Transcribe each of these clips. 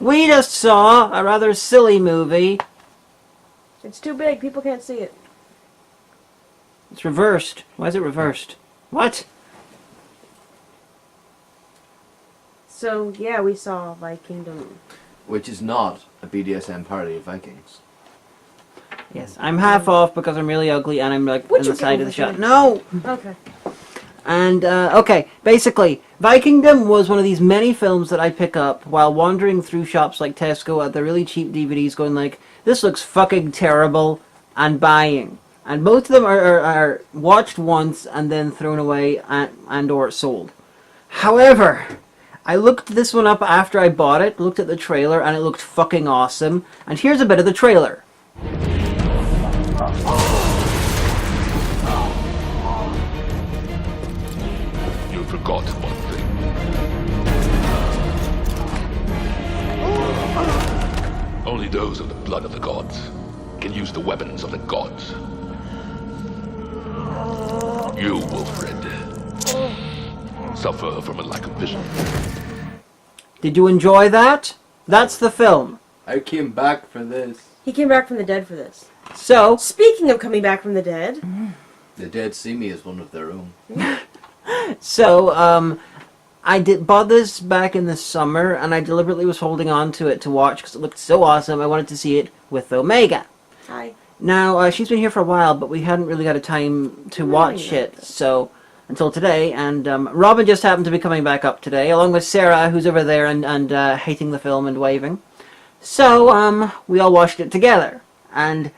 We just saw a rather silly movie. It's too big. People can't see it. It's reversed. Why is it reversed? What? So, yeah, we saw Vikingdom. Which is not a BDSM party of Vikings. Yes, I'm half off because I'm really ugly and I'm like Would on you the side go of the with shot. it? No! Okay. And, okay, basically, Vikingdom was one of these many films that I pick up while wandering through shops like Tesco at the really cheap DVDs going like, this looks fucking terrible, and buying. And both of them are watched once and then thrown away and or sold. However, I looked this one up after I bought it, looked at the trailer, and it looked fucking awesome. And here's a bit of the trailer. You forgot one thing. Only those of the blood of the gods can use the weapons of the gods. You, Wilfred, suffer from a lack of vision. Did you enjoy that? That's the film. I came back for this. He came back from the dead for this. So, Speaking of coming back from the dead, The dead see me as one of their own. I bought this back in the summer, and I deliberately was holding on to it to watch because it looked so awesome. I wanted to see it with Omega. hi. Now, she's been here for a while, but we hadn't really got a time to watch it, so until today. And Robyn just happened to be coming back up today, along with Sarah, who's over there and hating the film and waving. So we all watched it together, and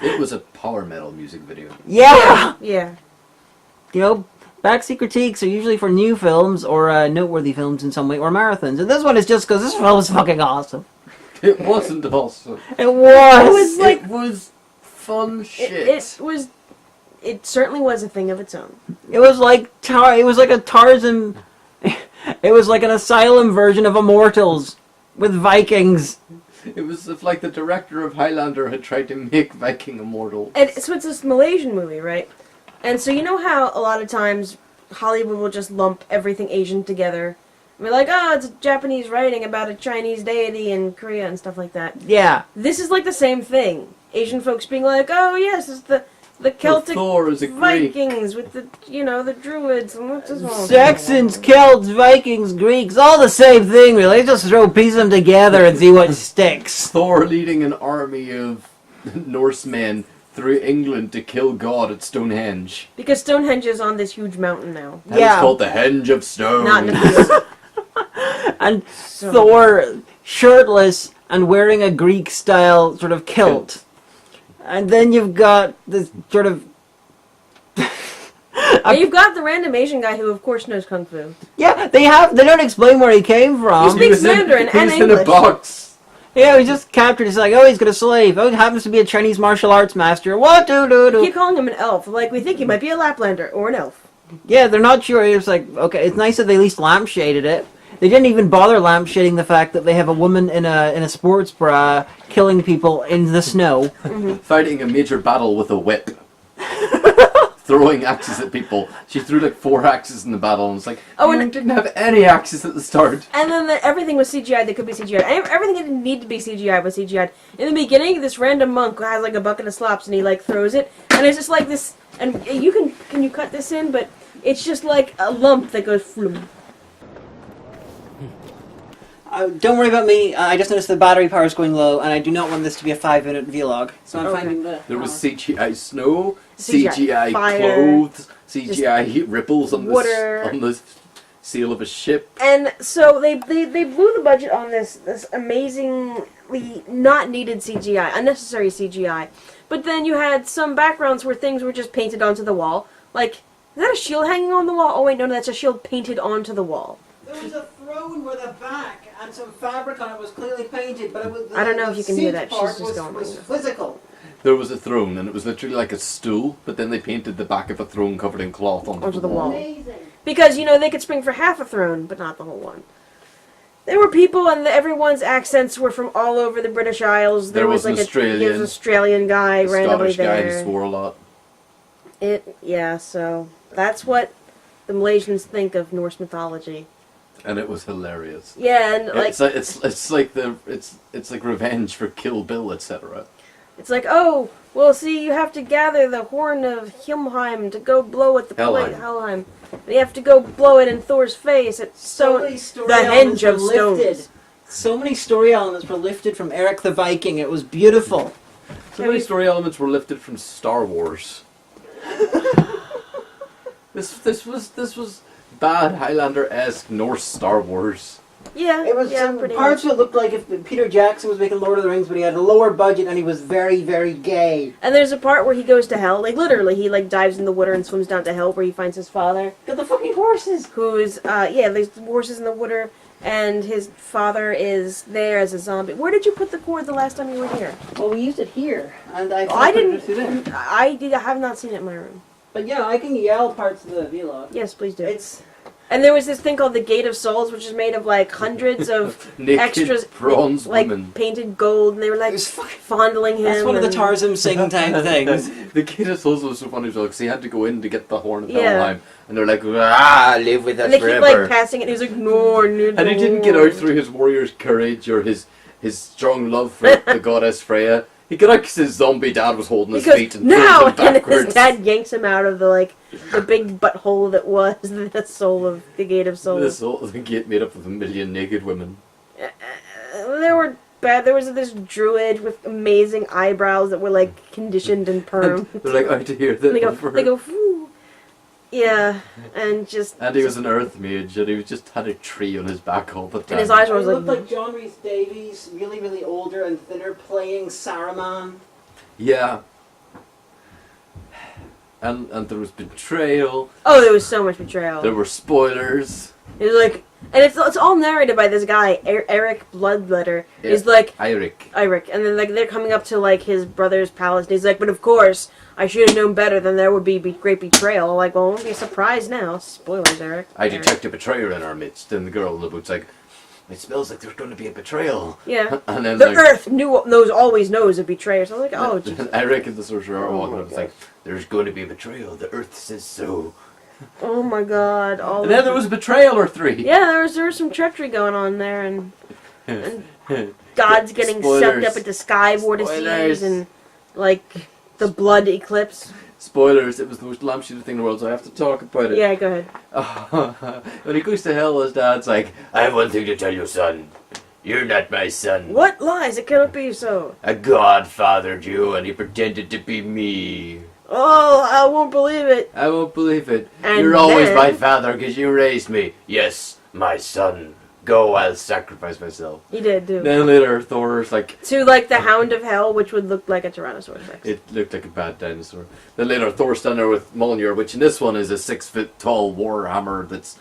It was a power metal music video. yeah, Yeah. you know, Backseat critiques are usually for new films or noteworthy films in some way, or marathons. And this one is just because this film is fucking awesome. It wasn't awesome. It was. It was like It was fun shit. It certainly was a thing of its own. It was like it was like a Tarzan. It was like an asylum version of Immortals with Vikings. It was if, like, the director of Highlander had tried to make Viking immortal. And so it's this Malaysian movie, right? And so you know how a lot of times Hollywood will just lump everything Asian together. We're like, oh, it's Japanese writing about a Chinese deity in Korea and stuff like that. Yeah. This is like the same thing. Asian folks being like, oh yes, it's the Celtic Thor is a Greek. Vikings with the the Druids and what's this one? Saxons, Celts, Vikings, Greeks, all the same thing, really. Just throw a piece of them together and see what sticks. Thor leading an army of Norsemen through England to kill God at Stonehenge. Because Stonehenge is on this huge mountain now. That Yeah. is called the Henge of Stone. Not in the field. And Thor, shirtless and wearing a Greek-style sort of kilt. And then you've got this sort of... And you've got the random Asian guy who, of course, knows Kung Fu. Yeah, they don't explain where he came from. He speaks Mandarin and He's in a English. box. Yeah, he's just captured. He's like, oh, he's got a slave. Oh, he happens to be a Chinese martial arts master. What? Keep calling him an elf. Like, we think he might be a Laplander or an elf. Yeah, they're not sure. It's like, okay, it's nice that they at least lampshaded it. They didn't even bother lampshading the fact that they have a woman in a sports bra killing people in the snow. Fighting a major battle with a whip. Throwing axes at people. She threw like 4 axes in the battle and was like, Oh, you and- didn't have any axes at the start. And then everything was CGI that could be CGI. Everything that didn't need to be CGI was CGI. In the beginning, this random monk who has like a bucket of slops and he like throws it, and it's just like this. And you can you cut this in? But it's just like a lump that goes floom. Don't worry about me. I just noticed the battery power is going low, and I do not want this to be a 5-minute vlog. So I'm Okay. finding the... There was CGI snow, CGI CGI fire, clothes, CGI heat ripples on water. the sail of a ship. And so they blew the budget on this amazingly not needed CGI, unnecessary CGI. But then you had some backgrounds where things were just painted onto the wall. Like, is that a shield hanging on the wall? Oh wait, no, that's a shield painted onto the wall. There was a throne with a back, and some fabric on it was clearly painted, but it was... I don't know if you can hear that. She's just going was like physical. There was a throne, and it was literally like a stool, but then they painted the back of a throne covered in cloth onto the wall. Amazing. Because, they could spring for half a throne, but not the whole one. There were people, and everyone's accents were from all over the British Isles. There was like an Australian. an Australian guy A randomly Scottish guy there. who swore a lot. So that's what the Malaysians think of Norse mythology. And it was hilarious. Yeah, and like It's like revenge for Kill Bill, etc. it's like, oh, well, see, you have to gather the horn of Helheim to go blow at the plate. Helheim. And you have to go blow it in Thor's face. It's many story the elements henge of were lifted. stones. So many story elements were lifted from Eric the Viking. It was beautiful. So many story elements were lifted from Star Wars. This was bad Highlander-esque Norse Star Wars. Yeah, It was pretty parts much. of it looked like if Peter Jackson was making Lord of the Rings, but he had a lower budget and he was very, very gay. And there's a part where he goes to hell, like literally, he like dives in the water and swims down to hell, where he finds his father, Got the fucking horses. who's there's horses in the water, and his father is there as a zombie. Where did you put the cord the last time you were here? Well, we used it here, and I I put it through there. didn't. I have not seen it in my room. But yeah, I can yell parts of the vlog. Yes, please do. It's And there was this thing called the Gate of Souls, which is made of like hundreds of Naked extras, bronze like women. painted gold, and they were like It was fucking- fondling him. that's one of the and- Tarzan sing type things. The Kid of Souls was so funny because he had to go in to get the horn of Yeah. Helheim, and they're like, live with us And they keep forever. like passing it. And he was like, no, no, And he didn't get out through his warrior's courage or his strong love for the goddess Freya. He got out because his zombie dad was holding his feet and now, pulled him and backwards. his dad yanks him out of the big butthole that was the soul of the Gate of Souls. The gate made up of a million naked women. They were bad. There was this druid with amazing eyebrows that were like conditioned and perm. They're like, out to hear And that. they go, Whoo. Yeah, and just. And he was an earth mage, and he just had a tree on his back all the time. And his eyes He were looked like. like John Rhys Davies, really, really older and thinner, playing Saruman. Yeah. And there was betrayal. Oh, there was so much betrayal. There were spoilers. It was like, and it's all narrated by this guy, Eric Bloodletter. Yeah. He's like, Eirik. and then like they're coming up to like his brother's palace, and he's like, but of course, I should have known better. Then there would be great betrayal. Like, well, it won't be a surprise now. Spoilers, Eric. I detect a betrayer in our midst. And the girl in the boot's like, it smells like there's going to be a betrayal. Yeah. And then The like, Earth always knows a betrayer. So I was like, oh, geez. Eric and the sorcerer are walking my up. It's like, there's going to be a betrayal. The Earth says so. Oh my God! And then there was a betrayal or three. Yeah, there was some treachery going on there, and God's getting sucked Spoilers. up into sky vortices Spoilers. and like the blood eclipse. Spoilers, it was the most lampshaded thing in the world, so I have to talk about it. Yeah, go ahead. When he goes to hell, his dad's like, I have one thing to tell you, son. You're not my son. What lies? It cannot be so. A god fathered you, and he pretended to be me. Oh, I won't believe it. I won't believe it. And You're always then- my father because you raised me. Yes, my son. Go, I'll sacrifice myself. He did do. Then later, Thor's like, To like the Hound of Hell, which would look like a Tyrannosaurus Rex. it looked like a bad dinosaur. Then later, Thor's standing there with Mjolnir, which in this one is a 6-foot tall war hammer that's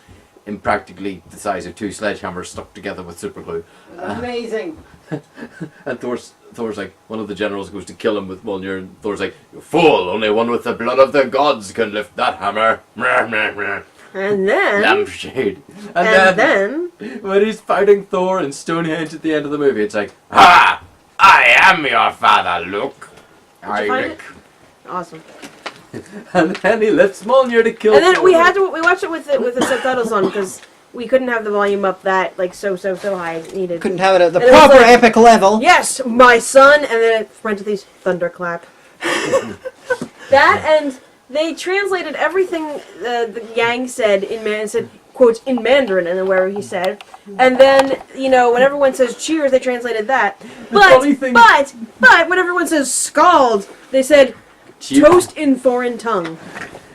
impractically the size of 2 sledgehammers stuck together with superglue. Amazing. And Thor's like, one of the generals goes to kill him with Mjolnir, and Thor's like, you fool, only one with the blood of the gods can lift that hammer. And then, Lampshade. and then, When he's fighting Thor in Stonehenge at the end of the movie, it's like, ha! I am your father, look. Did you find Eirik. it? Awesome. And then he lifts Mjolnir to kill And then Thor. we watched it with the subtitles on because we couldn't have the volume up that like so high as needed. Couldn't have it at the And it was proper like- epic level. Yes, my son, and then parentheses thunderclap. That and they translated everything the Yang said said quotes in Mandarin, and then wherever he said, and then when everyone says cheers, they translated that. funny thing- But when everyone says scald, they said Cheer- toast in foreign tongue.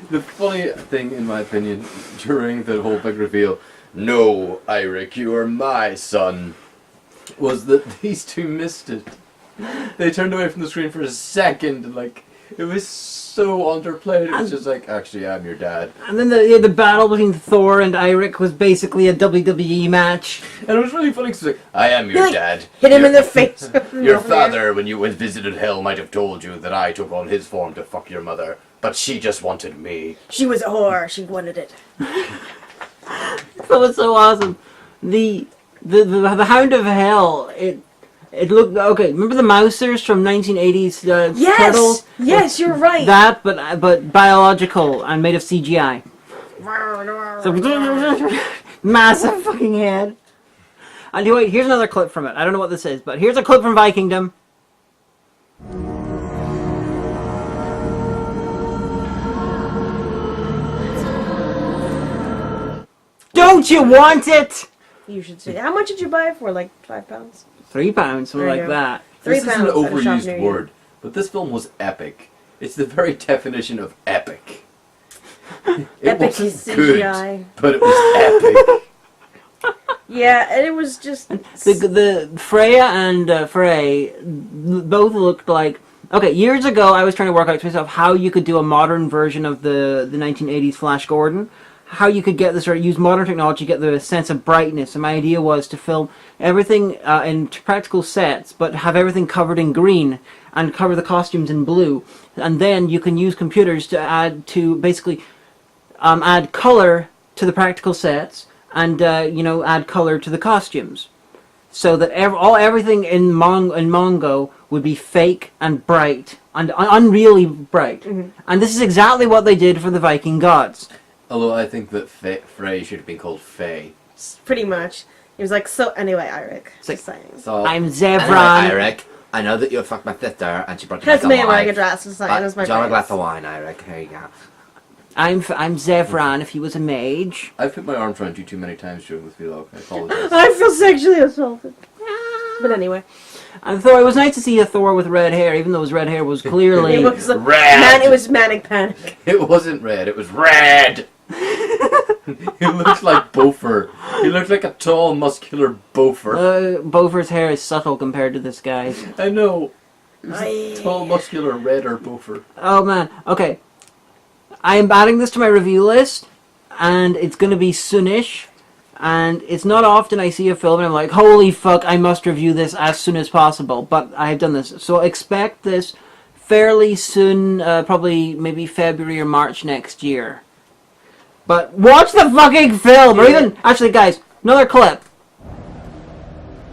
The funny thing, in my opinion, during the whole big reveal, no, Eirik, you are my son, was that these two missed it. They turned away from the screen for a second, and like, it was so underplayed. It was just like, actually, I'm your dad. And then the battle between Thor and Eirik was basically a WWE match. And it was really funny because like, I am your Like, dad. Hit him Your- in the face. Your father, when you visited hell, might have told you that I took on his form to fuck your mother, but she just wanted me. She was a whore. She wanted it. That was so awesome. The Hound of Hell. It looked okay. Remember the Mousers from 1980s Yes. Turtles? Yes, you're right. That, but biological and made of CGI. So Massive fucking head. And wait, here's another clip from it. I don't know what this is, but here's a clip from Vikingdom. Don't you want it? You should see. How much did you buy it for? Like £5? £3, something There you like go. that. This is an £3 at a shop near overused you. word, but this film was epic. It's the very definition of epic. It Epic wasn't CGI. good, but it was epic. Yeah, and it was just... The Freya and Frey both looked like... Okay, years ago I was trying to work out to myself how you could do a modern version of the 1980s Flash Gordon. How you could get this, or use modern technology to get the sense of brightness. And my idea was to film everything in practical sets, but have everything covered in green and cover the costumes in blue. And then you can use computers to basically add color to the practical sets and add color to the costumes, so that everything in Mongo would be fake and bright and unreally bright. Mm-hmm. And this is exactly what they did for the Viking gods. Although I think that Frey should have been called Faye. Pretty much. He was like, so anyway, Eirik. Just saying. So, I'm Zevran. Anyway, Eirik, I know that you fucked my sister and she brought you That's back me alive. wearing a dress. Just like, that's my John a face. glass of wine, Eirik. Here you go. I'm Zevran if he was a mage. I've put my arms around you too many times during this vlog. I apologize. I feel sexually assaulted. But anyway. And Thor, it was nice to see a Thor with red hair, even though his red hair was clearly... It was red! It was manic panic. It wasn't red, it was red! He looked like Beaufort. He looked like a tall, muscular Beaufort. Beaufort's hair is subtle compared to this guy's. I know. It was a tall, muscular, redder Beaufort. Oh man, okay. I am adding this to my review list, and it's going to be soonish. And it's not often I see a film and I'm like, holy fuck, I must review this as soon as possible. But I have done this. So expect this fairly soon, probably maybe February or March next year. But watch the fucking film! Or even, actually guys, another clip.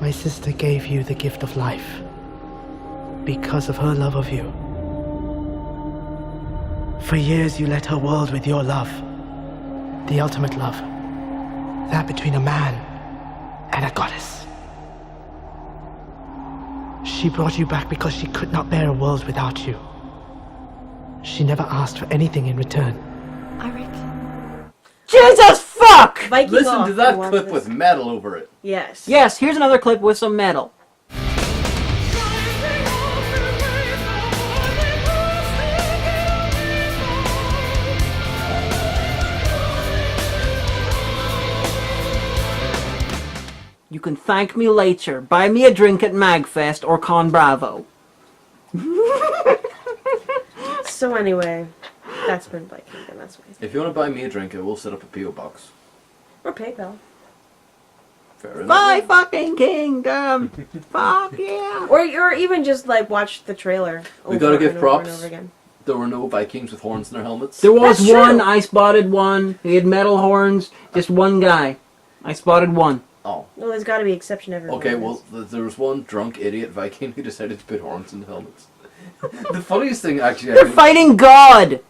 My sister gave you the gift of life because of her love of you. For years you lit her world with your love, the ultimate love. That between a man and a goddess. She brought you back because she could not bear a world without you. She never asked for anything in return. Eirik. Jesus fuck! Viking Listen off to that and watch clip this. with metal over it. Yes. Yes, here's another clip with some metal. You can thank me later. Buy me a drink at Magfest or Con Bravo. So anyway, that's been Viking, and that's what If you want to buy me a drink, I will set up a P.O. box. Or PayPal. Fair enough. My fucking kingdom! Fuck yeah! Or even just like watch the trailer. We gotta give and props. and over again. There were no Vikings with horns in their helmets. There was That's true. one, I spotted one. He had metal horns. Just one guy. I spotted one. Oh. Well, there's got to be exception everywhere. Okay, well, there was one drunk idiot Viking who decided to put horns in the helmets. The funniest thing, actually, I They're think... fighting God!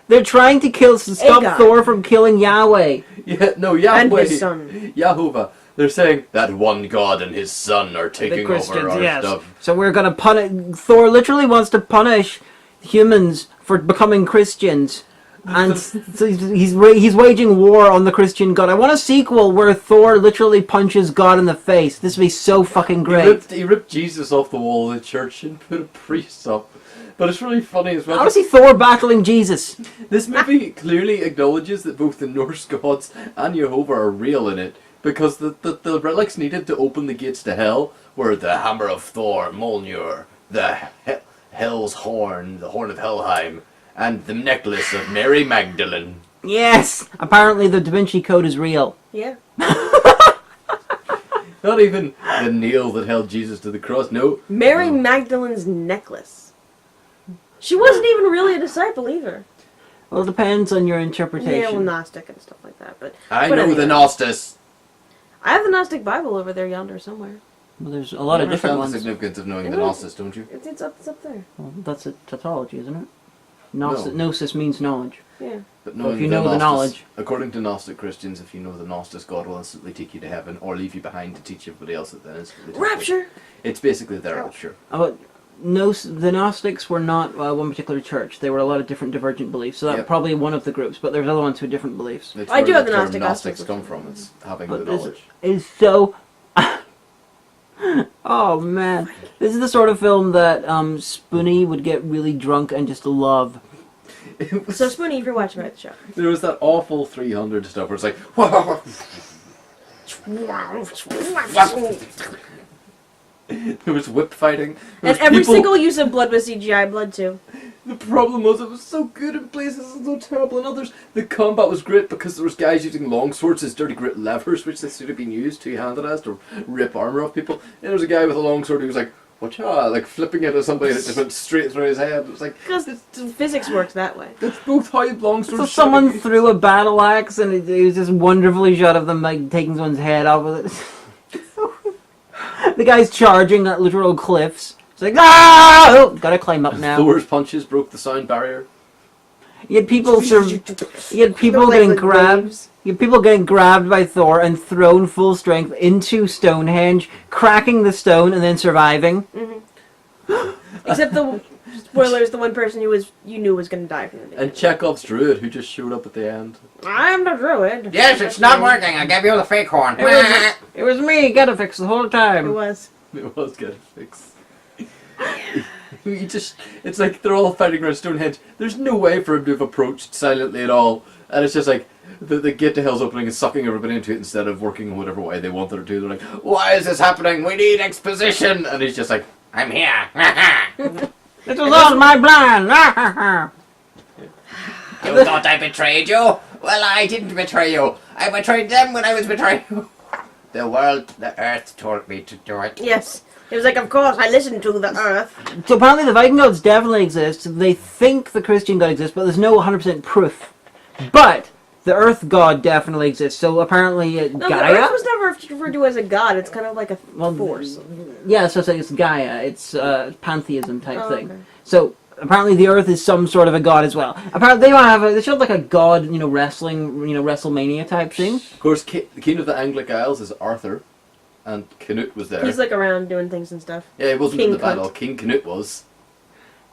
They're trying to stop God. Thor from killing Yahweh. Yeah, no, Yahweh. And his son. Yahovah. They're saying that one god and his son are taking over our stuff. So we're gonna punish... Thor literally wants to punish humans for becoming Christians. And so he's waging war on the Christian God. I want a sequel where Thor literally punches God in the face. This would be so fucking great. He ripped Jesus off the wall of the church and put a priest up. But it's really funny as well. I want to see Thor battling Jesus. This movie clearly acknowledges that both the Norse gods and Jehovah are real in it, because the relics needed to open the gates to hell were the hammer of Thor, Mjolnir, the Hell's horn, the horn of Helheim, and the necklace of Mary Magdalene. Yes! Apparently the Da Vinci Code is real. Yeah. Not even the nail that held Jesus to the cross, no. Mary Magdalene's necklace. She wasn't even really a disciple either. Well, it depends on your interpretation. Yeah, well, Gnostic and stuff like that. But I but know anyway. the Gnostics. I have the Gnostic Bible over there yonder somewhere. Well, there's a lot of different the ones. significance of knowing the Yeah. Gnostics, don't you? It's up there. Well, that's a tautology, isn't it? No. Gnosis means knowledge. Yeah. But Well, if you know the knowledge. According to Gnostic Christians, if you know the Gnosis, God will instantly take you to heaven or leave you behind to teach everybody else that then instantly takes you. Rapture! It's basically their rapture. No, the Gnostics were not one particular church. There were a lot of different divergent beliefs. So that's probably one of the groups, but there's other ones with different beliefs. It's I do where have the term Gnostic Gnostics aspect. come from. It's having But the this knowledge. is so... Oh, man. This is the sort of film that Spoonie would get really drunk and just love. So, Spoonie, if you're watching about the show. There was that awful 300 stuff where it's like... There was whip fighting. There And was every people- single use of blood was CGI blood, too. The problem was it was so good in places and so terrible in others. The combat was great because there was guys using long swords as dirty grit levers, which they should have been used two-handed as to rip armor off people. And there was a guy with a long sword who was like, watch out, like flipping it at somebody and it just went straight through his head. It was like, Because physics works that way. that's both how long swords So should someone be. threw a battle axe and it was this wonderfully shot of them like taking someone's head off with it. The guy's charging at literal cliffs. It's like, ah! Oh, gotta climb up now. Thor's punches broke the sound barrier. You had people They're getting like grabbed. waves. You had people getting grabbed by Thor and thrown full strength into Stonehenge, cracking the stone and then surviving. Except the spoilers, the one person you knew was going to die from the beginning. And Chekhov's druid who just showed up at the end. I'm the druid. Yes, it's not working. I gave you the fake horn. It was me, gotta fix the whole It time. was. It was getting fixed. It's like they're all fighting around Stonehenge. There's no way for him to have approached silently at all. And it's just like, the gate to hell's opening and sucking everybody into it instead of working in whatever way they wanted it to. They're like, why is this happening? We need exposition! And he's just like, I'm here. It was all my plan. You thought I betrayed you? Well, I didn't betray you. I betrayed them when I was betraying you. The world, the earth told me to do it. Yes. It was like, of course, I listened to the earth. So apparently the Viking gods definitely exist. They think the Christian god exists, but there's no 100% proof. But the Earth god definitely exists. So apparently No, the Gaia. earth was never referred to as a god. It's kind of like a force. Yeah, so it's Gaia. It's pantheism type thing. Okay. So apparently the Earth is some sort of a god as well. Apparently they show like a god, wrestling, WrestleMania type thing. Of course, the king of the Anglic Isles is Arthur. And Canute was there. He's like around doing things and stuff. Yeah, he wasn't King in the Cunt. battle. King Canute was.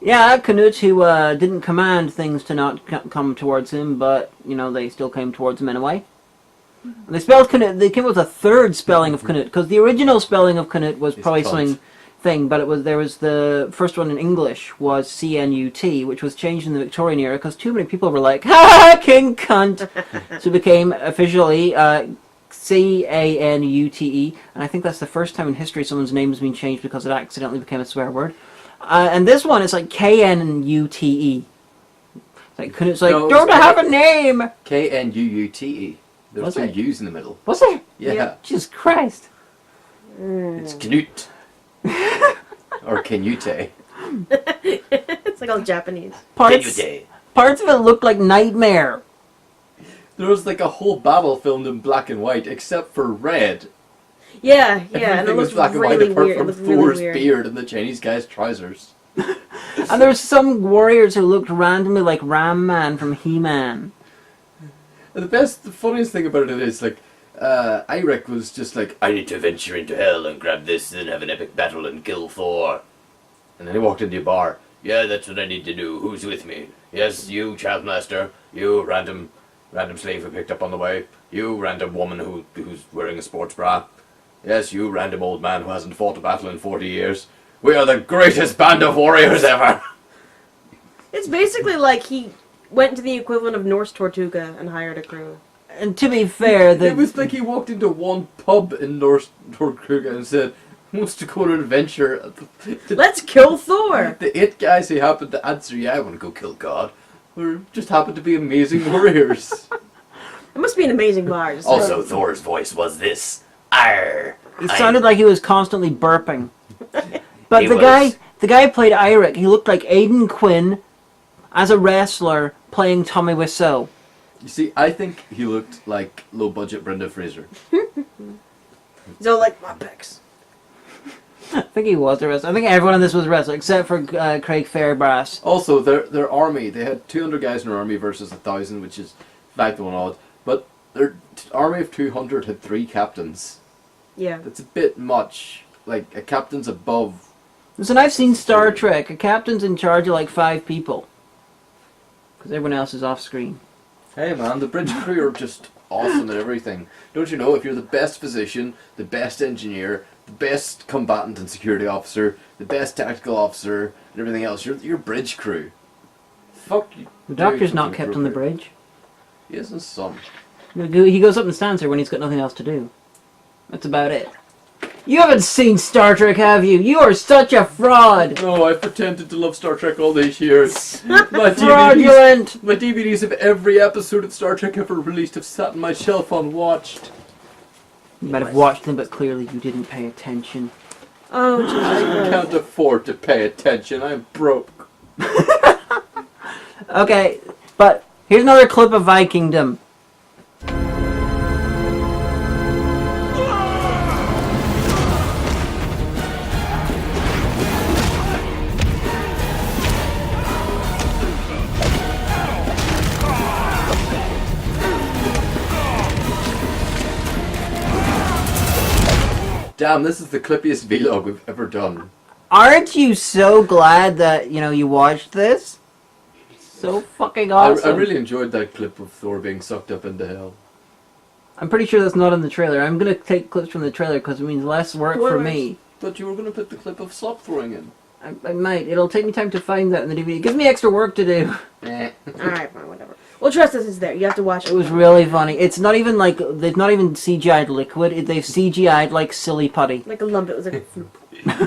Yeah, Canute, who didn't command things to not come towards him, but they still came towards him anyway. And they spelled Canute. They came up with a third spelling of Canute because the original spelling of Canute was It's probably cunt. something thing, but there was the first one in English was CNUT, which was changed in the Victorian era because too many people were like, "Ha, King Cunt," so it became officially CANUTE, and I think that's the first time in history someone's name has been changed because it accidentally became a swear word. And this one is like KNUTE. It's like, No, don't I have a name? K-N-U-U-T-E. There's Was two it? U's in the middle. What's it? Yeah. Jesus Christ. It's Canute. Or Canute. It's like all Japanese. Parts of it looked like Nightmare. There was like a whole battle filmed in black and white, except for red. Yeah, and it Everything was looked black and white really apart weird. It from looked Thor's really weird. beard and the Chinese guy's trousers. And there was some warriors who looked randomly like Ram Man from He-Man. And the funniest thing about it is, like, Eirik was just like, I need to venture into hell and grab this and have an epic battle and kill Thor. And then he walked into a bar. Yeah, that's what I need to do. Who's with me? Yes, you, child master. You, random slave who picked up on the way. You, random woman who's wearing a sports bra. Yes, you, random old man who hasn't fought a battle in 40 years. We are the greatest band of warriors ever! It's basically like he went to the equivalent of Norse Tortuga and hired a crew. And to be fair, It was like he walked into one pub in North Tortuga and said, wants to go on an adventure. Let's kill Thor! The 8 guys who happened to answer, yeah, I want to go kill God, just happened to be amazing warriors. It must be an amazing bar. Just Also, Thor's voice was this. Arr! it sounded like he was constantly burping. But He the was. guy who played Eirik, he looked like Aidan Quinn as a wrestler playing Tommy Wiseau. You see, I think he looked like low-budget Brenda Fraser. So like my pecs. I think he was a wrestler. I think everyone in this was a wrestler, except for Craig Fairbrass. Also, their army, they had 200 guys in their army versus 1,000, which is fact one odd. But their army of 200 had 3 captains. Yeah. That's a bit much. Like, a captain's above. Listen, I've seen Star Trek. A captain's in charge of like 5 people. Because everyone else is off screen. Hey man, the bridge crew are just awesome at everything. Don't you know, if you're the best physician, the best engineer, the best combatant and security officer, the best tactical officer, and everything else, you're bridge crew. Fuck you. The doctor's do not something kept on the appropriate. bridge. He isn't some. He goes up and stands there when he's got nothing else to do. That's about it. You haven't seen Star Trek, have you? You are such a fraud! No, I've pretended to love Star Trek all these years. Fraudulent! My DVDs of every episode of Star Trek ever released have sat on my shelf unwatched. You might have watched them, but clearly you didn't pay attention. Oh, I Jesus. can't afford to pay attention. I'm broke. Okay, but here's another clip of Vikingdom. Damn, this is the clippiest vlog we've ever done. Aren't you so glad that, you watched this? So fucking awesome. I really enjoyed that clip of Thor being sucked up into hell. I'm pretty sure that's not in the trailer. I'm going to take clips from the trailer because it means less work for me. But you were going to put the clip of slop throwing in. I might. It'll take me time to find that in the DVD. It gives me extra work to do. Alright, fine, whatever. Well, trust us, it's there. You have to watch it. It was really funny. It's not even like, they've not even CGI'd liquid. They've CGI'd like silly putty. Like a lump, it was like...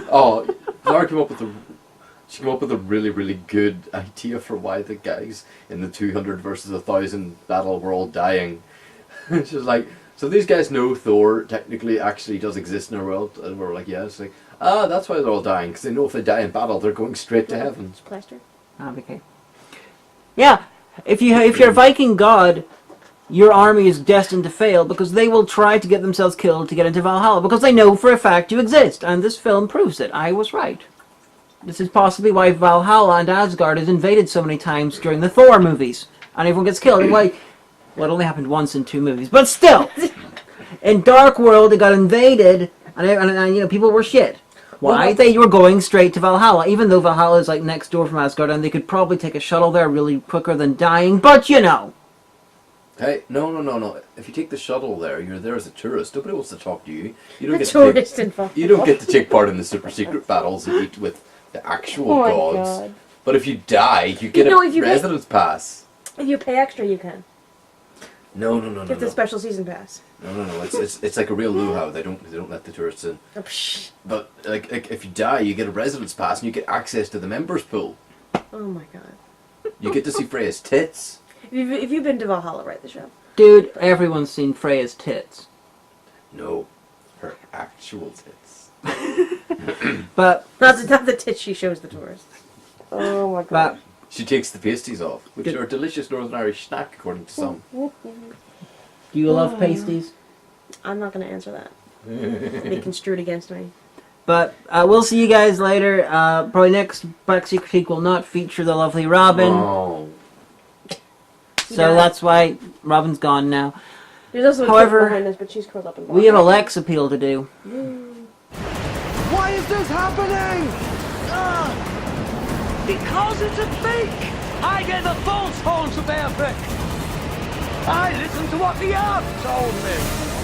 Oh, Zara came up with a really, really good idea for why the guys in the 200 versus 1,000 battle were all dying. It's just like, so these guys know Thor technically actually does exist in our world, and we're like, yeah, it's like, that's why they're all dying, because they know if they die in battle, they're going straight to heaven. Plaster. Okay. Yeah, if you're a Viking god, your army is destined to fail because they will try to get themselves killed to get into Valhalla because they know for a fact you exist, and this film proves it. I was right. This is possibly why Valhalla and Asgard is invaded so many times during the Thor movies, and everyone gets killed. And why? Well, it only happened once in 2 movies, but still, in Dark World it got invaded, and people were shit. Why? They were going straight to Valhalla, even though Valhalla is like next door from Asgard, and they could probably take a shuttle there really quicker than dying, but Hey, no. If you take the shuttle there, you're there as a tourist. Nobody wants to talk to you. You don't A get tourist to in take, Valhalla. you don't get to take part in the super secret battles and eat with the actual Oh my gods. God. But if you die, you get if a you residence pass. If you pay extra, you can. No. Get the special season pass. No. It's like a real luau. They don't let the tourists in. Oh, psh. But like if you die, you get a residence pass and you get access to the members pool. Oh my god. You get to see Freya's tits. If you've been to Valhalla, write the show. dude, everyone's seen Freya's tits. No, her actual tits. But Not the tits she shows the tourists. Oh my god. She takes the pasties off, which are a delicious Northern Irish snack, according to some. do you love pasties? I'm not going to answer that. Be construed against me. But we'll see you guys later. Probably next Backseat critique will not feature the lovely Robyn. Oh. So that's why Robyn's gone now. There's also a However, kid behind us, but she's curled up in We have a Lex appeal to do. Why is this happening? Because it's a fake! I gave a false hold to Bearbrick! I listened to what the Earth told me!